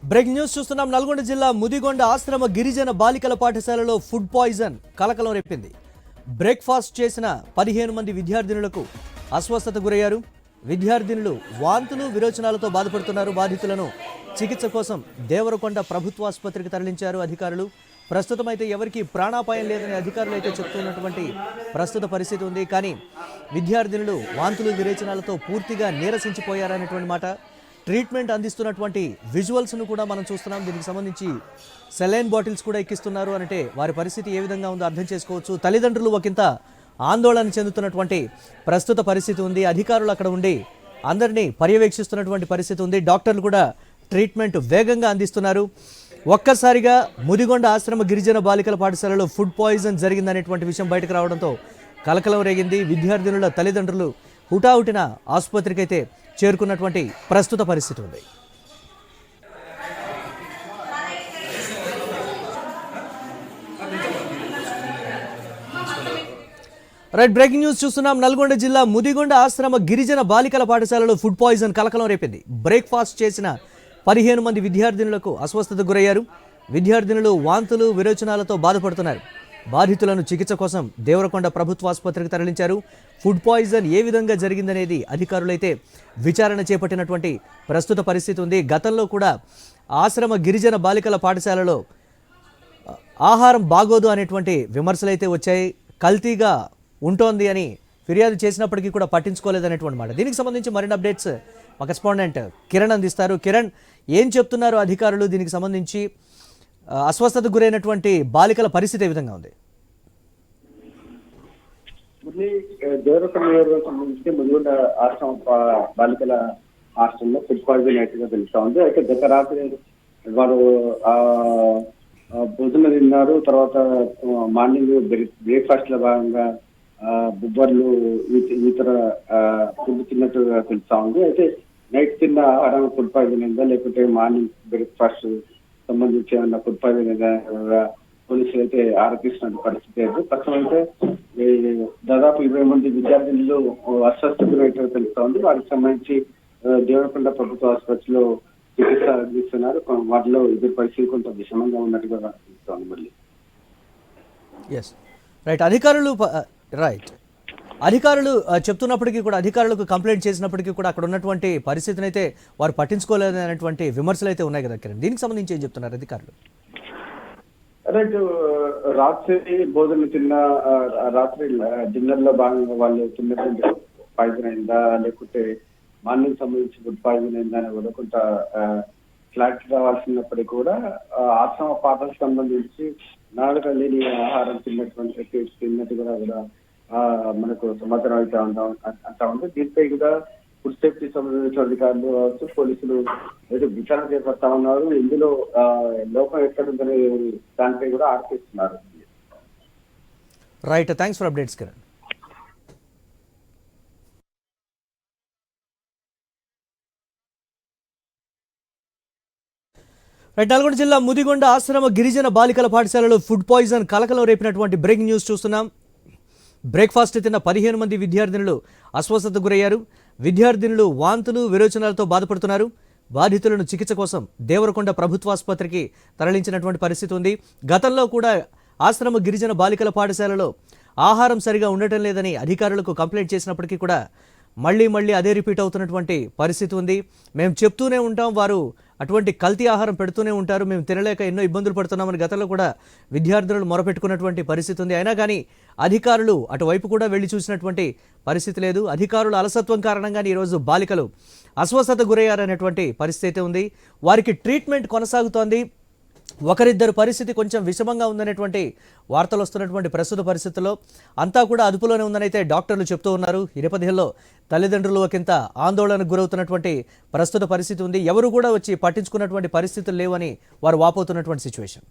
Breaking news చూస్తున్నాం. నల్గొండ జిల్లా ముదిగొండ ఆశ్రమ గిరిజన బాలికల పాఠశాలలో ఫుడ్ పాయిజన్ కలకలం రేపింది. బ్రేక్ఫాస్ట్ చేసిన 15 మంది విద్యార్థినులకు అస్వస్థత గురయ్యారు. విద్యార్థినులు వాంతులు విరోచనాలతో బాధపడుతున్నారు. బాధితులను చికిత్స కోసం దేవరకొండ ప్రభుత్వ ఆసుపత్రికి తరలించారు అధికారులు. ప్రస్తుతం అయితే ఎవరికి ప్రాణాపాయం లేదని అధికారులు అయితే చెప్తున్నటువంటి ప్రస్తుత పరిస్థితి ఉంది. కానీ విద్యార్థినులు వాంతులు విరేచనాలతో పూర్తిగా నీరసించిపోయారనేటువంటి మాట. ట్రీట్మెంట్ అందిస్తున్నటువంటి విజువల్స్ను కూడా మనం చూస్తున్నాం. దీనికి సంబంధించి సెలైన్ బాటిల్స్ కూడా ఎక్కిస్తున్నారు అంటే వారి పరిస్థితి ఏ విధంగా ఉందో అర్థం చేసుకోవచ్చు. తల్లిదండ్రులు ఒకంత ఆందోళన చెందుతున్నటువంటి ప్రస్తుత పరిస్థితి ఉంది. అధికారులు అక్కడ ఉండి అందరినీ పర్యవేక్షిస్తున్నటువంటి పరిస్థితి ఉంది. డాక్టర్లు కూడా ట్రీట్మెంట్ వేగంగా అందిస్తున్నారు. ఒక్కసారిగా ముదిగొండ ఆశ్రమ గిరిజన బాలికల పాఠశాలలో ఫుడ్ పాయిజన్ జరిగిందనేటువంటి విషయం బయటకు రావడంతో కలకలం రేగింది. విద్యార్థినుల తల్లిదండ్రులు హుటాహుటిన ఆసుపత్రికి అయితే చేరుకున్నటువంటి ప్రస్తుత పరిస్థితి ఉంది. రైట్, బ్రేకింగ్ న్యూస్ చూస్తున్నాం. నల్గొండ జిల్లా ముదిగొండ ఆశ్రమ గిరిజన బాలికల పాఠశాలలో ఫుడ్ పాయిజన్ కలకలం రేపింది. బ్రేక్ఫాస్ట్ చేసిన 15 మంది విద్యార్థినులకు అస్వస్థత గురయ్యారు. విద్యార్థినులు వాంతులు విరోచనాలతో బాధపడుతున్నారు. బాధితులను చికిత్స కోసం దేవరకొండ ప్రభుత్వ ఆసుపత్రికి తరలించారు. ఫుడ్ పాయిజన్ ఏ విధంగా జరిగిందనేది అధికారులైతే విచారణ చేపట్టినటువంటి ప్రస్తుత పరిస్థితి ఉంది. గతంలో కూడా ఆశ్రమ గిరిజన బాలికల పాఠశాలలో ఆహారం బాగోదు అనేటువంటి విమర్శలు అయితే వచ్చాయి. కల్తీగా ఉంటోంది అని ఫిర్యాదు చేసినప్పటికీ కూడా పట్టించుకోలేదనేటువంటి మాట. దీనికి సంబంధించి మరిన్ని అప్డేట్స్ మా కరెస్పాండెంట్ కిరణ్ అందిస్తారు. కిరణ్, ఏం చెప్తున్నారు అధికారులు? దీనికి సంబంధించి అస్వస్థతకు గురైనటువంటి బాలికల పరిస్థితి ఏ విధంగా ఉంది? దేవరకొండ నియోజకవర్గం సంబంధించి ముదిగొండ ఆశ్రమ బాలికల హాస్టల్లో ఫుడ్ పాయిజన్ అయినట్టుగా తెలుస్తా ఉంది. అయితే గత రాత్రి వారు భోజనం తిన్నారు. తర్వాత మార్నింగ్ బ్రేక్ఫాస్ట్ లో భాగంగా బుబ్బర్లు ఇతర ఫుడ్ తిన్నట్టుగా తెలుస్తా ఉంది. అయితే నైట్ తిన్న ఆహారం ఫుడ్ పాయిజన్ అయిందా లేకపోతే మార్నింగ్ బ్రేక్ఫాస్ట్ సంబంధించి ఏమన్నా ఫుడ్ పాయిజన్ అయిందా పోలీసులు అయితే ఆరోపిస్తున్న పరిస్థితి అయితే. ప్రస్తుతం అయితే దాదాపు 20 మంది విద్యార్థులు అస్వస్థ గురైనట్టుగా తెలుస్తా ఉంది. వారికి సంబంధించి దేవరకొండ ప్రభుత్వ ఆసుపత్రిలో చికిత్స అందిస్తున్నారు. వాటిలో ఇద్దరు పరిస్థితి కొంత విషమంగా ఉన్నట్టుగా తెలుస్తోంది. మళ్ళీ అధికారులు చెప్తున్నప్పటికీ కూడా, అధికారులకు కంప్లైంట్ చేసినప్పటికీ కూడా అక్కడ ఉన్నటువంటి పరిస్థితిని అయితే వారు పట్టించుకోలేదు అనేటువంటి విమర్శలు అయితే ఉన్నాయి కదా కిరణ్. దీనికి సంబంధించి ఏం చెప్తున్నారు అధికారులు? రైట్, రాత్రి భోజనం తిన్న రాత్రి డిన్నర్ లో భాగంగా వాళ్ళు తిన్నటువంటి పాయిజన్ అయిందా లేకపోతే మార్నింగ్ సంబంధించి ఫుడ్ పాయిజన్ అయిందా అని కూడా కొంత క్లారిటీ రావాల్సినప్పటికీ కూడా ఆశ్రమ పాఠాలకు సంబంధించి నాలుక లేని ఆహారం తిన్నట్టుగా కూడా మనకు సమాచారం అయితే అంటా ఉంది. దీనిపై కూడా ఫుడ్ సేఫ్టీ సంబంధించిన అధికారులు కావచ్చు, పోలీసులు అయితే విచారణ చేపడతా ఉన్నారు. ఇందులో లోపం ఎక్కడుందనే దానిపై కూడా ఆర్పిస్తున్నారు. Right, thanks for updates Kiran. Nalgonda జిల్లా ముదిగొండ ఆశ్రమ గిరిజన బాలికల పాఠశాలలో ఫుడ్ పాయిజన్ కలకలం రేపినటువంటి బ్రేకింగ్ న్యూస్ చూస్తున్నాం. బ్రేక్ఫాస్ట్ తిన్న 15 మంది విద్యార్థినులు అస్వస్థతకు గురయ్యారు. విద్యార్థినులు వాంతులు విరోచనాలతో బాధపడుతున్నారు. బాధితులను చికిత్స కోసం దేవరకొండ ప్రభుత్వ ఆసుపత్రికి తరలించినటువంటి పరిస్థితి ఉంది. గతంలో కూడా ఆశ్రమ గిరిజన బాలికల పాఠశాలలో ఆహారం సరిగా ఉండటం లేదని అధికారులకు కంప్లైంట్ చేసినప్పటికీ కూడా మళ్ళీ అదే రిపీట్ అవుతున్నటువంటి పరిస్థితి ఉంది. మేము చెప్తూనే ఉంటాం, వారు అటువంటి కల్తీ ఆహారం పెడుతూనే ఉంటారు, మేము తినలేక ఎన్నో ఇబ్బందులు పడుతున్నామని గతంలో కూడా విద్యార్థులు మొరపెట్టుకున్నటువంటి పరిస్థితి ఉంది. అయినా కానీ అధికారులు అటువైపు కూడా వెళ్ళి చూసినటువంటి పరిస్థితి లేదు. అధికారుల అలసత్వం కారణంగానే ఈరోజు బాలికలు అస్వస్థత గురయ్యారనేటువంటి పరిస్థితి ఉంది. వారికి ట్రీట్మెంట్ కొనసాగుతోంది. ఒకరిద్దరు పరిస్థితి కొంచెం విషమంగా ఉందనేటువంటి వార్తలు వస్తున్నటువంటి ప్రస్తుత పరిస్థితుల్లో అంతా కూడా అదుపులోనే ఉందనైతే డాక్టర్లు చెప్తూ ఉన్నారు. ఈ నేపథ్యంలో తల్లిదండ్రులు ఒకంత ఆందోళనకు గురవుతున్నటువంటి ప్రస్తుత పరిస్థితి ఉంది. ఎవరు కూడా వచ్చి పట్టించుకున్నటువంటి పరిస్థితులు లేవని వారు వాపోతున్నటువంటి సిచ్యువేషన్.